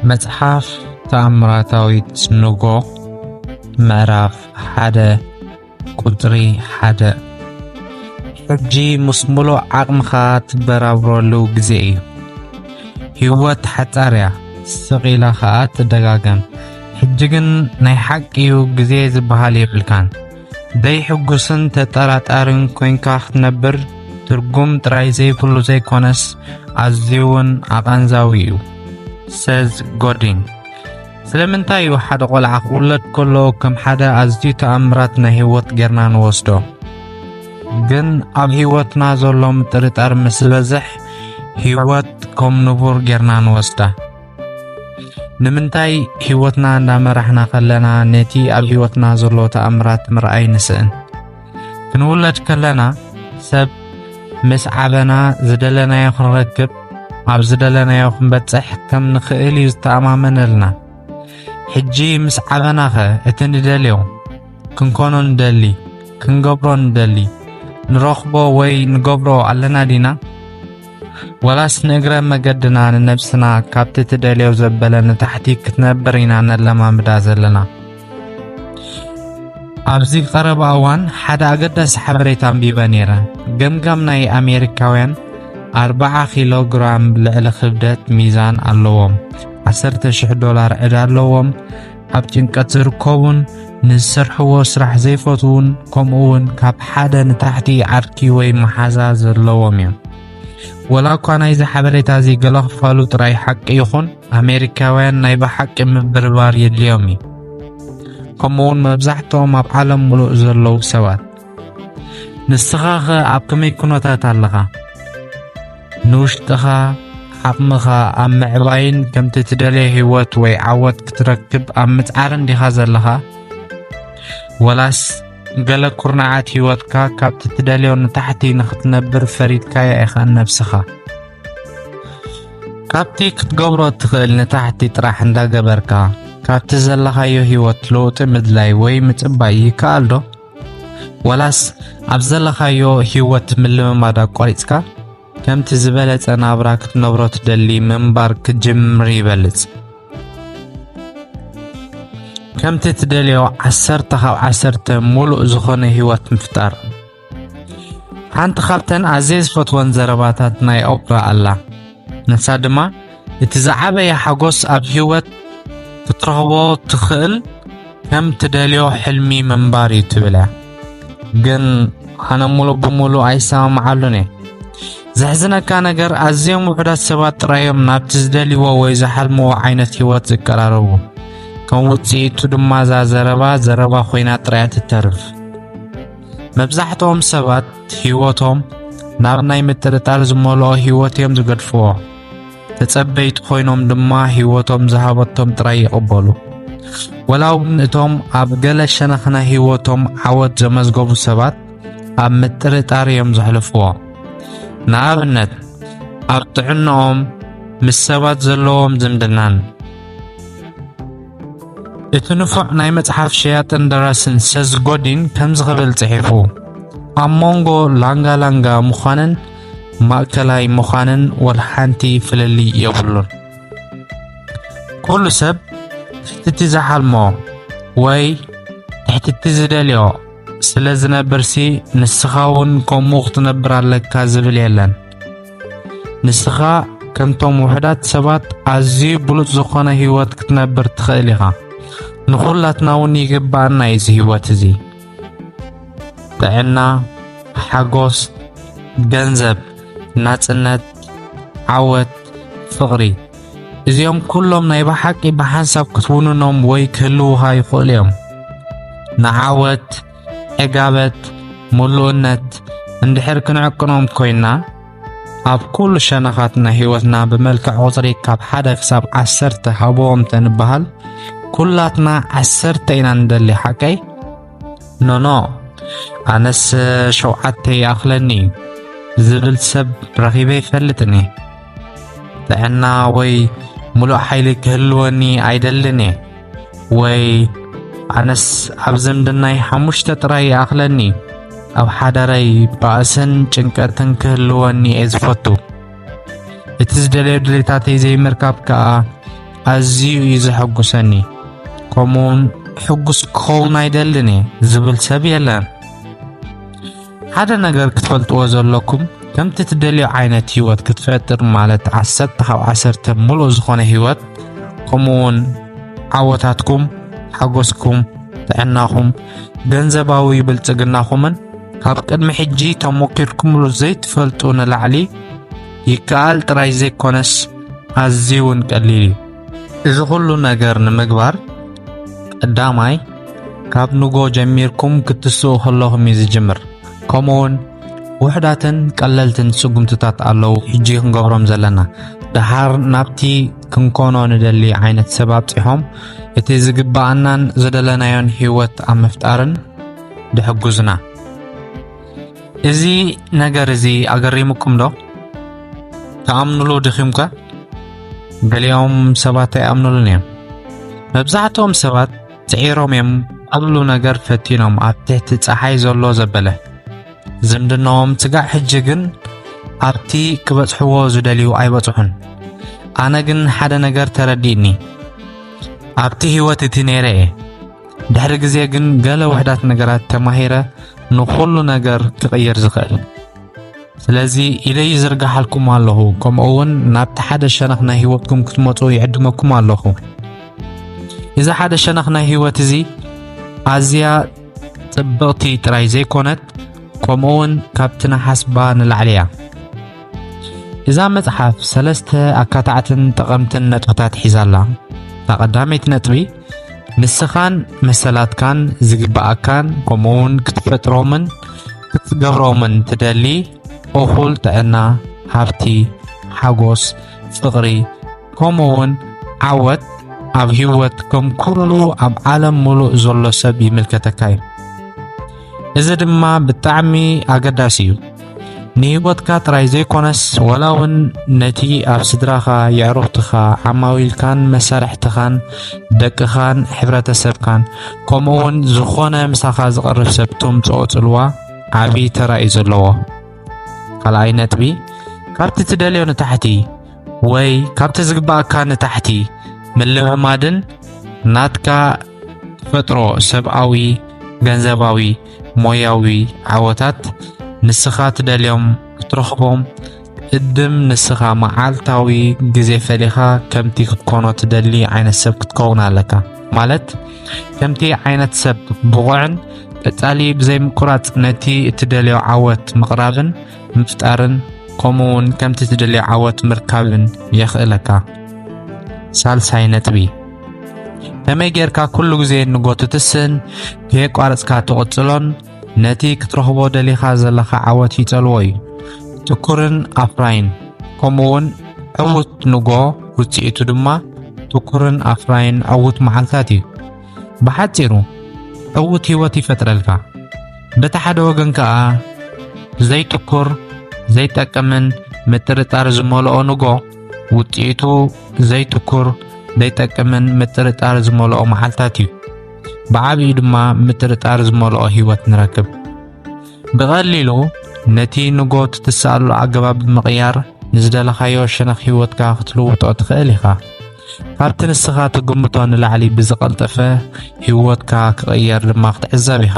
መጽሐፍ ተአምራታዊት ንጎ ምዕራፍ 1 ቁጥሪ 1 ሕጂ ምስ ሙሉእ ዓቕምኻ ትበራብረሉ ግዜ እዩ። ህይወት ሓጻርያ ስቕ ኢላ ኸኣ ትደጋገም። ሕጂ ግን ናይ ሓቂ ግዜ ዝበሃል የብልካን። ዘይሕጉስን ተጠራጣሪን ኮይንካ ክትነብር ትርጉም ጥራይ ዘይብሉ ዘይኮነስ ኣዝዩውን ኣቓንዛዊ እዩ። ሰዝ ጎዲን ስለምንታይ እዩ ሓደ ቆልዓ ክውለድ ከሎ ከም ሓደ ኣዝዩ ተኣምራት ናይ ህይወት ጌርና ንወስዶ? ግን ኣብ ህይወትና ዘሎ ምጥርጣር ምስ በዝሕ ህይወት ከም ንቡር ጌርና ንወስዳ? ንምንታይ ህይወትና እንዳመራሕና ከለና ነቲ ኣብ ህይወትና ዘሎ ተኣምራት ምርኣይ ንስእን? ክንውለድ ከለና ሰብ ምስ ዓበና ዝደለናዮ ክንረክብ ኣብ ዝደለናዮ ክንበጽሕ ከም ንኽእል እዩ ዝተኣማመነልና። ሕጂ ምስ ዓበናኸ እቲ ንደልዮ ክንኮኖ ንደሊ ክንገብሮ ንደሊ ንረኽቦ ወይ ንገብሮ ኣለና ዲና? ወላስ ንእግረ መገድና ንነብስና ካብቲ ትደልዮ ዘበለ ንታሕቲ ክትነብር ኢና ነለማምዳ ዘለና? ኣብዚ ቀረባ እዋን ሓደ ኣገዳሲ ሓበሬታ ኣንቢበ ነይረ። ገምጋም ናይ ኣሜሪካውያን 40 ኪሎ ግራም ልዕሊ ክብደት ሚዛን ኣለዎም፣ $10,000 ዕዳ ኣለዎም፣ ኣብ ጭንቀት ዝርከቡን ንዝሰርሕዎ ስራሕ ዘይፈትውን ከምኡውን ካብ ሓደ ንታሕቲ ዓርኪ ወይ መሓዛ ዘለዎም እዮም። ወላ እኳ ናይዚ ሓበሬታ እዚ ገለ ክፋሉ ጥራይ ሓቂ ይኹን ኣሜሪካውያን ናይ ብሓቂ ምብርባር የድልዮም እዩ። ከምኡውን መብዛሕትኦም ኣብ ዓለም ሙሉእ ዘለዉ ሰባት። ንስኻ ኸ ኣብ ከመይ ኩነታት ኣለኻ? ንውሽጥኻ ዓቕምኻ ኣብ ምዕባይን ከምቲ ትደልዮ ህይወት ወይ ዓወት ክትረክብ ኣብ ምጽዓርን ዲኻ ዘለኻ? ወላስ ገለ ኩርናዓት ህይወትካ ካብቲ ትደልዮ ንታሕቲ ንኽትነብር ፈሪድካያ ኢኻ ነብስኻ? ካብቲ ክትገብሮ ትኽእል ንታሕቲ ጥራሕ እንዳገበርካ ካብቲ ዘለኻዮ ህይወት ለውጢ ምድላይ ወይ ምጽባይ ይከኣል ዶ? ወላስ ኣብ ዘለኻዮ ህይወት ምልምማድ ኣቋሪጽካ ከምቲ ዝበለጸ ናብራ ክትነብሮ ትደሊ ምንባር ክጅምር ይበልጽ? ከምቲ ትደልዮ 10/10 ሙሉእ ዝኾነ ህይወት ምፍጣር። ሓንቲ ካብተን ኣዝየ ዝፈትወን ዘረባታት ናይ ኦፕራ ኣላ። ነሳ ድማ እቲ ዝዓበየ ሓጎስ ኣብ ህይወት ክትረኽቦ ትኽእል ከም ትደልዮ ሕልሚ ምንባር እዩ ትብላ። ግን ኣነ ሙሉእ ብሙሉእ ኣይሰማምዓሉን እየ። ዘሕዝነካ ነገር ኣዝዮም ውሑዳት ሰባት ጥራዮም ናብቲ ዝደልይዎ ወይ ዝሓልምዎ ዓይነት ህይወት ዝቀራረቡ፣ ከም ውፅኢቱ ድማ እዛ ዘረባ ኮይና ጥራያ ትተርፍ። መብዛሕትኦም ሰባት ህይወቶም ናብ ናይ ምጥርጣር ዝመልኦ ህይወት እዮም ዝገድፍዎ። ተጸበይቲ ኮይኖም ድማ ህይወቶም ዝሃበቶም ጥራይ ይቕበሉ። ወላው እቶም ኣብ ገለ ሸነኽና ህይወቶም ዓወት ዘመዝገቡ ሰባት ኣብ ምጥርጣር እዮም ዘሕልፍዎ። ንኣብነት ኣብ ጥዕንኦም ምስ ሰባት ዘለዎም ዝምድናን። እቲ ንፉዕ ናይ መጽሓፍ ሸያጥን ደራስን ሰዝ ጎዲን ከም ዝኽብል ጽሒፉ፣ ኣብ መንጎ ላንጋላንጋ ምዃንን ማእከላይ ምዃንን ወላ ሓንቲ ፍልሊ የብሉን። ኩሉ ሰብ ትሕቲ ዝሓልሞ ወይ ትሕቲ ዝደልዮ ስለ ዝነብርሲ ንስኻ እውን ከምኡ ክትነብር ኣለካ ዝብል የለን። ንስኻ ከምቶም ውሕዳት ሰባት ኣዝዩ ብሉጽ ዝኾነ ህይወት ክትነብር ትኽእል ኢኻ። ንኹላትና እውን ይግባአና እዚ ህይወት እዚ። ጥዕና፣ ሓጎስ፣ ገንዘብ፣ ናጽነት፣ ዓወት፣ ፍቕሪ፣ እዚኦም ኩሎም ናይ ብሓቂ ብሓንሳብ ክትውንኖም ወይ ክህልውኻ ይኽእል እዮም። ንዓወት፣ ዕጋበት፣ ሙሉእነት እንድሕር ክንዕቅኖም ኮይና ኣብ ኩሉ ሸነኻትና ህይወትና ብመልክዕ ቁፅሪ ካብ 1 ክሳብ 10 ሃቦም ተንበሃል ኩላትና 10 ኢና ንደሊ ሓቀይ? ኖ ኣነስ 7 ይኣኽለኒ ዝብል ሰብ ረኺበ ይፈልጥኒ። ጥዕና ወይ ሙሉእ ሓይሊ ክህልወኒ ኣይደልን እየ። ወይ ኣነስ ኣብ ዝምድናይ 5 ጥራይ ይኣኽለኒ፣ ኣብ ሓዳረይ ባእስን ጭንቀትን ክህልወኒ እየ ዝፈቱ። እቲ ዝደልዮ ድሌታተይ ዘይምርካብ ከዓ أزيو يزحقسني كمون حقس كون አይደልኔ ዝብል ሰብ የለን ሓደ ነገር ክትፈልጥዎ ዘለኩም ከምቲ ትደልዩ ዓይነት ህይወት ክትፈጥር ማለት 10 ካብ 10 ሙሉእ ዝኾነ ህይወት ከምውን ዓወታትኩም ሓጎስኩም ጥዕናኹም ገንዘባዊ ብልጽግናኹምን ካብ ቅድሚ ሕጂ ተሞኪርኩምሉ ዘይትፈልጡ ንላዕሊ ይከኣል ጥራይ ዘይኮነስ ኣዝዩን ቀሊል እዩ እዚ ኩሉ ነገር ንምግባር ቀዳማይ ካብ ንጎ ጀሚርኩም ክትስኡ ከለኹም እዩ ዝጅምር ከምውን ውሕዳትን ቀለልትን ስጉምትታት ኣለዉ ሕጂ ክንገብሮም ዘለና ድሓር ናብቲ ክንኮኖ ንደሊ ዓይነት ሰብ ኣብፂሖም እቲ ዝግባአናን ዝደለናዮን ህይወት ኣብ ምፍጣርን ድሕጉዝና እዚ ነገር እዚ ኣገሪሙኩም ዶ ተኣምኑሉ ድኺምከ ገሊኦም ሰባት ኣይኣምኑሉን እዮም መብዛሕትኦም ሰባት ጽዒሮም እዮም ኣብሉ ነገር ፈቲኖም ኣብ ትሕቲ ፀሓይ ዘሎ ዘበለ ዝምድናዎም ትጋዕ ሕጂ ግን ኣብቲ ክበጽሕዎ ዝደልዩ ኣይበጽሑን ኣነ ግን ሓደ ነገር ተረዲእኒ ኣብቲ ህይወት እቲ ነይረ ድሕሪ ግዜ ግን ገለ ውሕዳት ነገራት ተማሂረ ንኹሉ ነገር ክቕይር ዝኽእል ስለዚ ኢለይ ዝርጋሓልኩም ኣለኹ ከምኡውን ናብቲ ሓደ ሸነኽ ናይ ህይወትኩም ክትመፁ ይዕድመኩም ኣለኹ إذا حدا شنخنا هيوتزي أزيا طبقتي تراي زي كونت كمون كابتنا حسبان العليا إذا متحف سلسته أكاتعتن تقمتن نتغتات حيزالا تقداميت نتبي نسخان مسالات كان زقباء كان كمون كتفت رومن كتقر رومن تدلي أخول تأنا هابتي حاقوس فغري كمون عوت ኣብ ህይወትኩም ኩሉ ኣብ ዓለም ሙሉእ ዘሎ ሰብ ይምልከተካ እዩ እዚ ድማ ብጣዕሚ ኣገዳሲ እዩ ንህይወትካ ጥራይ ዘይኮነስ ወላውን ነቲ ኣብ ስድራኻ የዕሩኽትኻ ዓማዊልካን መሳርሕትኻን ደቅኻን ሕብረተሰብካን ከምኡውን ዝኾነ ምሳኻ ዝቐርብ ሰብ ትምፅኦ ጽልዋ ዓብዪ ተራ እዩ ዘለዎ ካልኣይ ነጥቢ ካብቲ ትደልዮ ንታሕቲ ወይ ካብቲ ዝግባእካ ንታሕቲ ምልምማድን ናትካ ፈጥሮ ሰብኣዊ ገንዘባዊ ሞያዊ ዓወታት ንስኻ ትደልዮም ክትረኽቦም እድም ንስኻ መዓልታዊ ግዜ ፈሊኻ ከምቲ ክትኮኖ ትደሊ ዓይነት ሰብ ክትከውን ኣለካ ማለት ከምቲ ዓይነት ሰብ ብቑዕን ቀጻሊ ብዘይ ምቁራጽ ነቲ እትደልዮ ዓወት ምቕራብን ምፍጣርን ከምኡውን ከምቲ ትደልዮ ዓወት ምርካብን የኽእለካ ሳልሳይ ነጥቢ ከመይ ጌርካ ኩሉ ግዜ ንጎትትስን ከየቋረጽካ ትቕጽሎን ነቲ ክትረኽቦ ደሊኻ ዘለኻ ዓወት ይጸልዎ እዩ ትኩርን ኣፍራይን ከምኡውን ዕዉት ንጎ ውፅኢቱ ድማ ትኩርን ኣፍራይን ዕዉት መዓልታት እዩ ብሓፂሩ ዕዉት ህይወት ይፈጥረልካ በቲ ሓደ ወገን ከዓ ዘይትኩር ዘይጠቅምን ምጥርጣር ዝመልኦ ንጎ ውፅኢቱ ዘይትኩር ዘይጠቅምን ምጥርጣር ዝመልኦ መዓልታት እዩ ብዓብዪ ድማ ምጥርጣር ዝመልኦ ህይወት ንረክብ ብቐሊሉ ነቲ ንጎ ትትስኣሉ ኣገባብ ብምቕያር ንዝደለኻዮ ሸነኽ ህይወትካ ክትልውጦ ትኽእል ኢኻ ካብቲ ንስኻ ትግምቶ ንላዕሊ ብዝቐልጠፈ ህይወትካ ክቕየር ድማ ክትዕዘብ ኢኻ